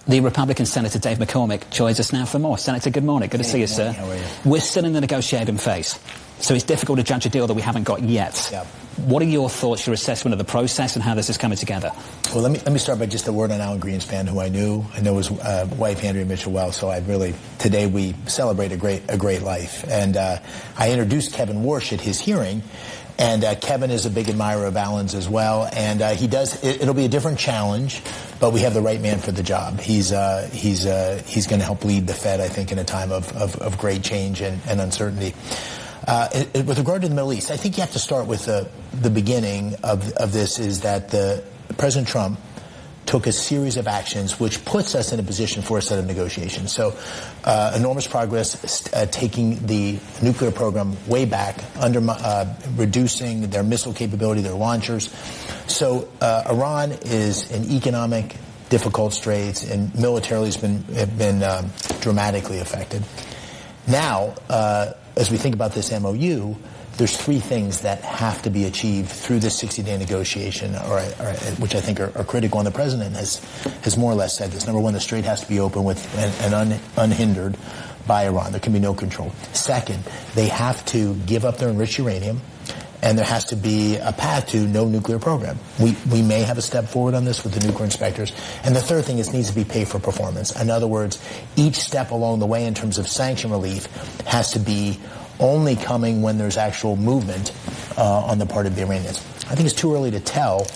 The Republican Senator Dave McCormick joins us now for more. Senator, good morning. Good to see you, sir. How are you? We're still in the negotiating phase, so it's difficult to judge a deal that we haven't got yet. Yep. What are your thoughts, your assessment of the process and how this is coming together? Well, let me start by just a word on Alan Greenspan, who I know his wife, Andrea Mitchell, well. So today we celebrate a great life. And I introduced Kevin Warsh at his hearing. And Kevin is a big admirer of Alan's as well, and it'll be a different challenge, but we have the right man for the job. He's going to help lead the Fed, I think, in a time of great change and uncertainty. With regard to the Middle East, I think you have to start with the beginning of this, is that President Trump took a series of actions which puts us in a position for a set of negotiations. So enormous progress, taking the nuclear program way back, reducing their missile capability, their launchers. So Iran is in economic difficult straits, and militarily has been dramatically affected. Now, as we think about this MOU, there's three things that have to be achieved through this 60-day negotiation, which I think are critical. And the president has more or less said this. Number one, the strait has to be open and unhindered by Iran. There can be no control. Second, they have to give up their enriched uranium, and there has to be a path to no nuclear program. We may have a step forward on this with the nuclear inspectors. And the third thing is it needs to be paid for performance. In other words, each step along the way in terms of sanction relief has to be only coming when there's actual movement on the part of the Iranians. I think it's too early to tell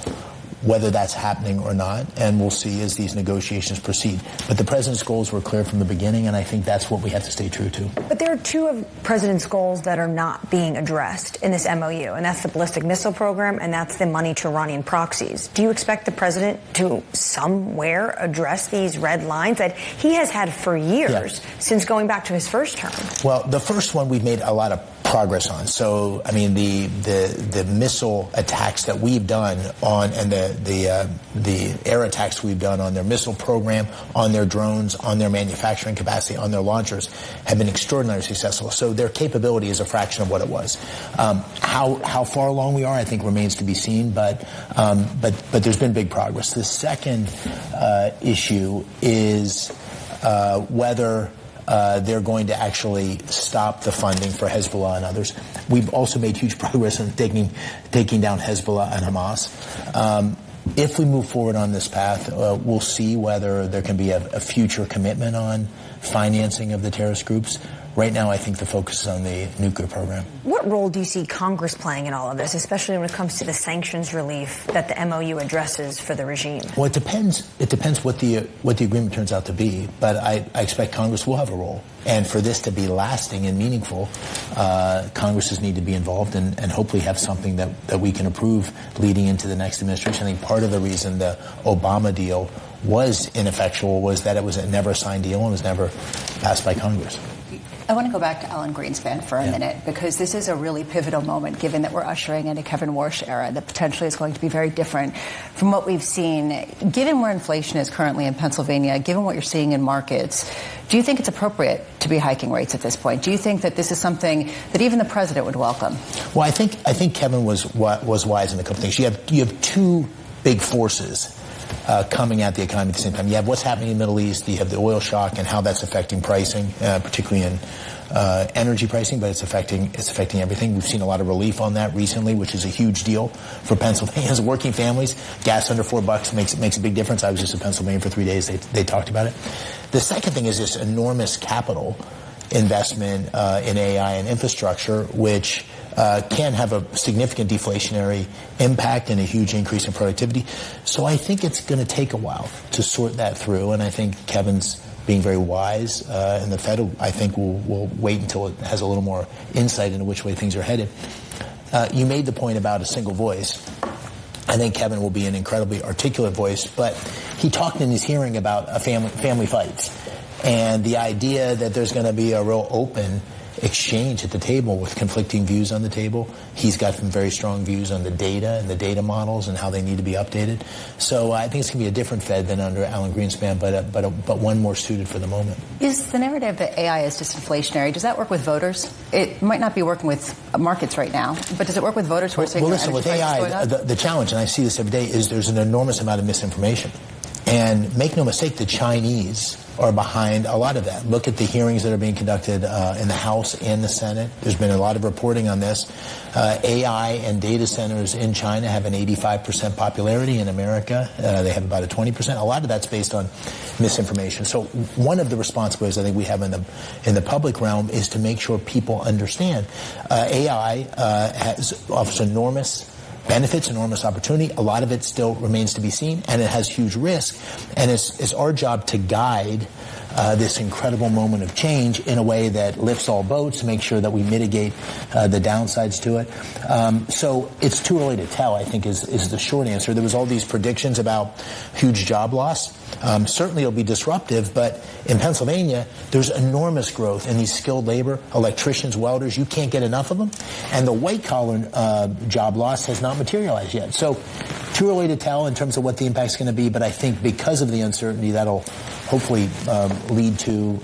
whether that's happening or not, and we'll see as these negotiations proceed. But the president's goals were clear from the beginning, and I think that's what we have to stay true to. But there are two of the president's goals that are not being addressed in this MOU, and that's the ballistic missile program, and that's the money to Iranian proxies. Do you expect the president to somewhere address these red lines that he has had for years, since going back to his first term? Well, the first one we've made a lot of progress on. So, I mean, the missile attacks that we've done on, and the air attacks we've done on their missile program, on their drones, on their manufacturing capacity, on their launchers, have been extraordinarily successful. So their capability is a fraction of what it was. How far along we are, I think, remains to be seen. But there's been big progress. The second issue is whether they're going to actually stop the funding for Hezbollah and others. We've also made huge progress in taking down Hezbollah and Hamas. If we move forward on this path, we'll see whether there can be a future commitment on financing of the terrorist groups. Right now, I think the focus is on the nuclear program. What role do you see Congress playing in all of this, especially when it comes to the sanctions relief that the MOU addresses for the regime? Well, it depends. It depends what the agreement turns out to be. But I expect Congress will have a role. And for this to be lasting and meaningful, Congresses need to be involved and hopefully have something that we can approve leading into the next administration. I think part of the reason the Obama deal was ineffectual was that it was never a signed deal and was never passed by Congress. I want to go back to Alan Greenspan for a minute, because this is a really pivotal moment, given that we're ushering in a Kevin Warsh era that potentially is going to be very different from what we've seen. Given where inflation is currently in Pennsylvania, given what you're seeing in markets, do you think it's appropriate to be hiking rates at this point? Do you think that this is something that even the president would welcome? Well, I think Kevin was wise in a couple things. You have two big forces coming at the economy at the same time. You have what's happening in the Middle East. You have the oil shock and how that's affecting pricing, particularly in energy pricing, but it's affecting everything. We've seen a lot of relief on that recently, which is a huge deal for Pennsylvania's working families. Gas under $4 makes a big difference. I was just in Pennsylvania for 3 days. They talked about it. The second thing is this enormous capital investment in AI and infrastructure, which can have a significant deflationary impact and a huge increase in productivity. So I think it's going to take a while to sort that through, and I think Kevin's being very wise, and the Fed, I think, will wait until it has a little more insight into which way things are headed. You made the point about a single voice. I think Kevin will be an incredibly articulate voice, but he talked in his hearing about family fights, and the idea that there's going to be a real open exchange at the table with conflicting views on the table. He's got some very strong views on the data and the data models and how they need to be updated. So I think it's going to be a different Fed than under Alan Greenspan, but one more suited for the moment. Is the narrative that AI is disinflationary, does that work with voters? It might not be working with markets right now, but does it work with voters who are saying... Well, listen, with AI, the challenge, and I see this every day, is there's an enormous amount of misinformation. And make no mistake, the Chinese are behind a lot of that. Look at the hearings that are being conducted in the House and the Senate. There's been a lot of reporting on this. AI and data centers in China have an 85% popularity. In America, they have about a 20%. A lot of that's based on misinformation. So one of the responsibilities I think we have in the public realm is to make sure people understand AI offers enormous benefits, enormous opportunity. A lot of it still remains to be seen, and it has huge risk. And it's our job to guide this incredible moment of change in a way that lifts all boats, make sure that we mitigate the downsides to it. So it's too early to tell, I think, is the short answer. There was all these predictions about huge job loss. Certainly it'll be disruptive, but in Pennsylvania, there's enormous growth in these skilled labor, electricians, welders. You can't get enough of them. And the white-collar job loss has not materialized yet. So too early to tell in terms of what the impact's going to be, but I think because of the uncertainty, that'll hopefully lead to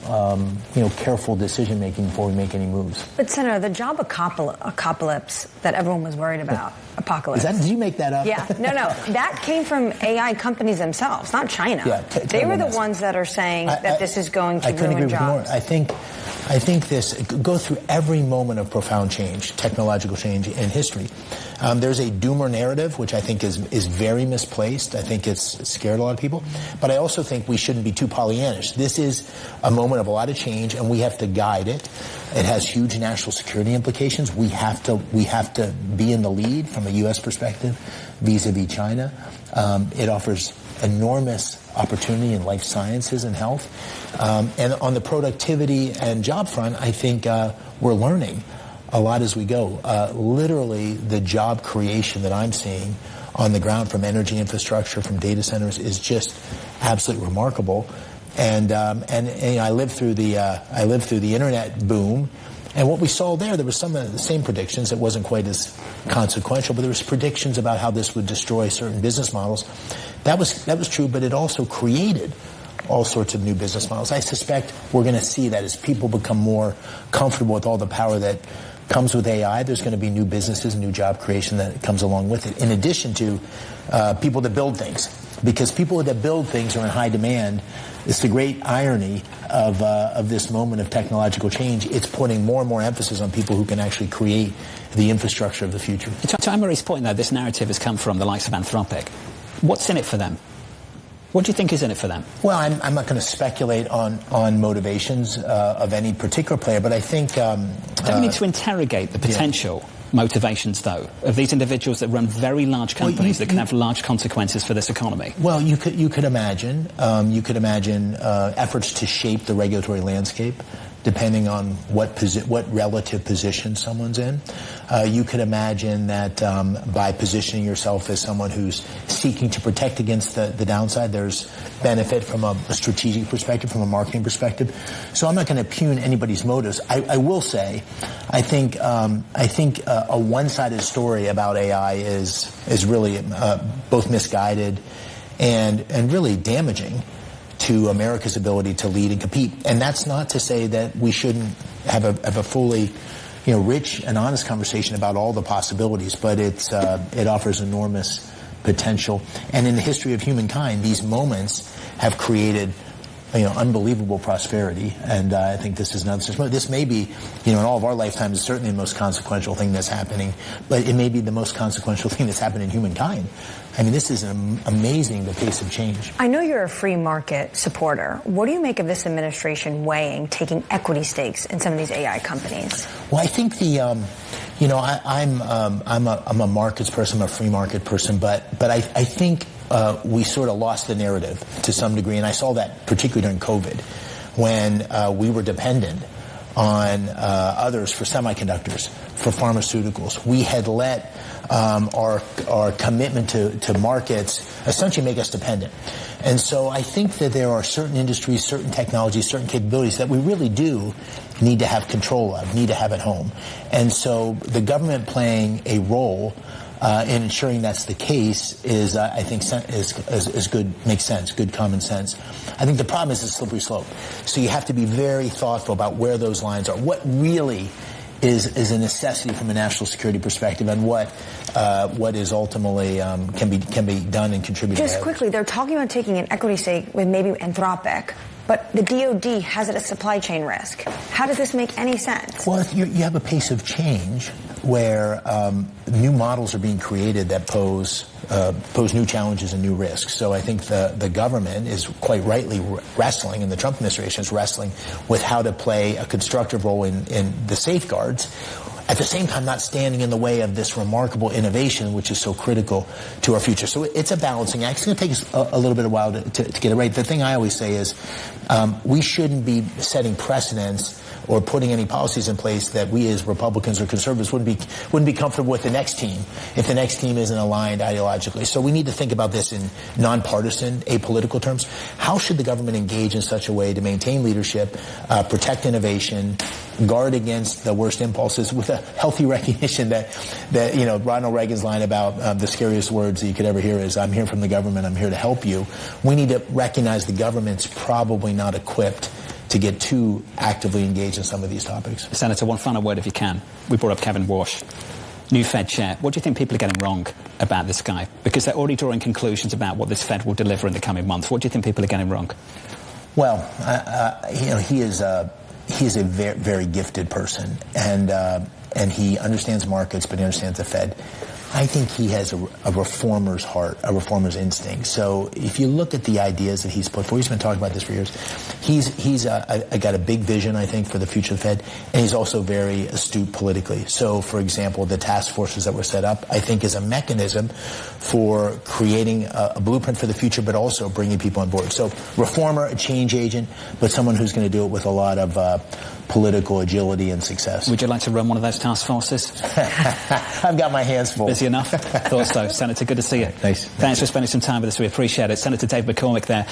careful decision-making before we make any moves. But, Senator, the job apocalypse that everyone was worried about, apocalypse. Did you make that up? Yeah. No. That came from AI companies themselves, not China. Yeah, they were the ones that are saying that this is going to ruin jobs. I think this, go through every moment of profound change, technological change in history. There's a doomer narrative, which I think is very misplaced. I think it's scared a lot of people. But I also think we shouldn't be too Pollyannish. This is a moment of a lot of change, and we have to guide it. It has huge national security implications. We have to be in the lead from a U.S. perspective vis-a-vis China. It offers enormous opportunity in life sciences and health. And on the productivity and job front, I think we're learning a lot as we go. Literally, the job creation that I'm seeing on the ground from energy infrastructure, from data centers, is just absolutely remarkable. And I lived through the internet boom. And what we saw there was some of the same predictions. It wasn't quite as consequential, but there was predictions about how this would destroy certain business models. That was true, but it also created all sorts of new business models. I suspect we're going to see that as people become more comfortable with all the power that comes with AI. There's going to be new businesses, new job creation that comes along with it, in addition to people that build things. Because people that build things are in high demand. It's the great irony of this moment of technological change. It's putting more and more emphasis on people who can actually create the infrastructure of the future. To Anne-Marie's point, though, this narrative has come from the likes of Anthropic. What's in it for them? What do you think is in it for them? Well, I'm not going to speculate on motivations of any particular player, but I think... Don't we need to interrogate the potential motivations, though, of these individuals that run very large companies that can have large consequences for this economy? Well, you could imagine efforts to shape the regulatory landscape, depending on what relative position someone's in. You could imagine that by positioning yourself as someone who's seeking to protect against the downside, there's benefit from a strategic perspective, from a marketing perspective. So I'm not going to impugn anybody's motives. I will say, I think a one-sided story about AI is really both misguided and really damaging to America's ability to lead and compete. And that's not to say that we shouldn't have a fully, rich and honest conversation about all the possibilities, but it offers enormous potential. And in the history of humankind, these moments have created unbelievable prosperity, and I think this is another. This may be, in all of our lifetimes, certainly the most consequential thing that's happening, but it may be the most consequential thing that's happened in humankind. I mean, this is amazing, the pace of change. I know you're a free market supporter. What do you make of this administration taking equity stakes in some of these AI companies? Well, I think I'm a markets person, I'm a free market person, but I think we sort of lost the narrative to some degree, and I saw that particularly during COVID, when we were dependent on others for semiconductors, for pharmaceuticals. We had let our commitment to markets essentially make us dependent. And so I think that there are certain industries, certain technologies, certain capabilities that we really do need to have control of, need to have at home. And so the government playing a role in ensuring that's the case is, I think, is good, makes sense, good common sense. I think the problem is the slippery slope. So you have to be very thoughtful about where those lines are. What really is a necessity from a national security perspective, and what is ultimately can be done and contributed. Just quickly, they're talking about taking an equity stake with maybe Anthropic, but the DoD has it as supply chain risk. How does this make any sense? Well, you have a pace of change where new models are being created that pose new challenges and new risks. So I think the government is quite rightly wrestling, and the Trump administration is wrestling with how to play a constructive role in the safeguards, at the same time not standing in the way of this remarkable innovation which is so critical to our future. So it's a balancing act. It's going to take us a little bit of a while to get it right. The thing I always say is we shouldn't be setting precedents or putting any policies in place that we as Republicans or conservatives wouldn't be comfortable with the next team if the next team isn't aligned ideologically. So we need to think about this in nonpartisan, apolitical terms. How should the government engage in such a way to maintain leadership, protect innovation, guard against the worst impulses, with a healthy recognition that Ronald Reagan's line about the scariest words that you could ever hear is, "I'm here from the government, I'm here to help you." We need to recognize the government's probably not equipped to get too actively engaged in some of these topics. Senator, one final word if you can. We brought up Kevin Warsh, new Fed chair. What do you think people are getting wrong about this guy? Because they're already drawing conclusions about what this Fed will deliver in the coming months. What do you think people are getting wrong? Well, he is a very, very gifted person, and he understands markets, but he understands the Fed. I think he has a reformer's heart, a reformer's instinct. So if you look at the ideas that he's put forward, he's been talking about this for years. He's got a big vision, I think, for the future of the Fed, and he's also very astute politically. So, for example, the task forces that were set up, I think, is a mechanism for creating a blueprint for the future, but also bringing people on board. So, reformer, a change agent, but someone who's going to do it with a lot of political agility and success. Would you like to run one of those task forces? I've got my hands full. Busy enough? Thought so. Senator, good to see you. Nice. Thanks for spending some time with us. We appreciate it. Senator Dave McCormick there.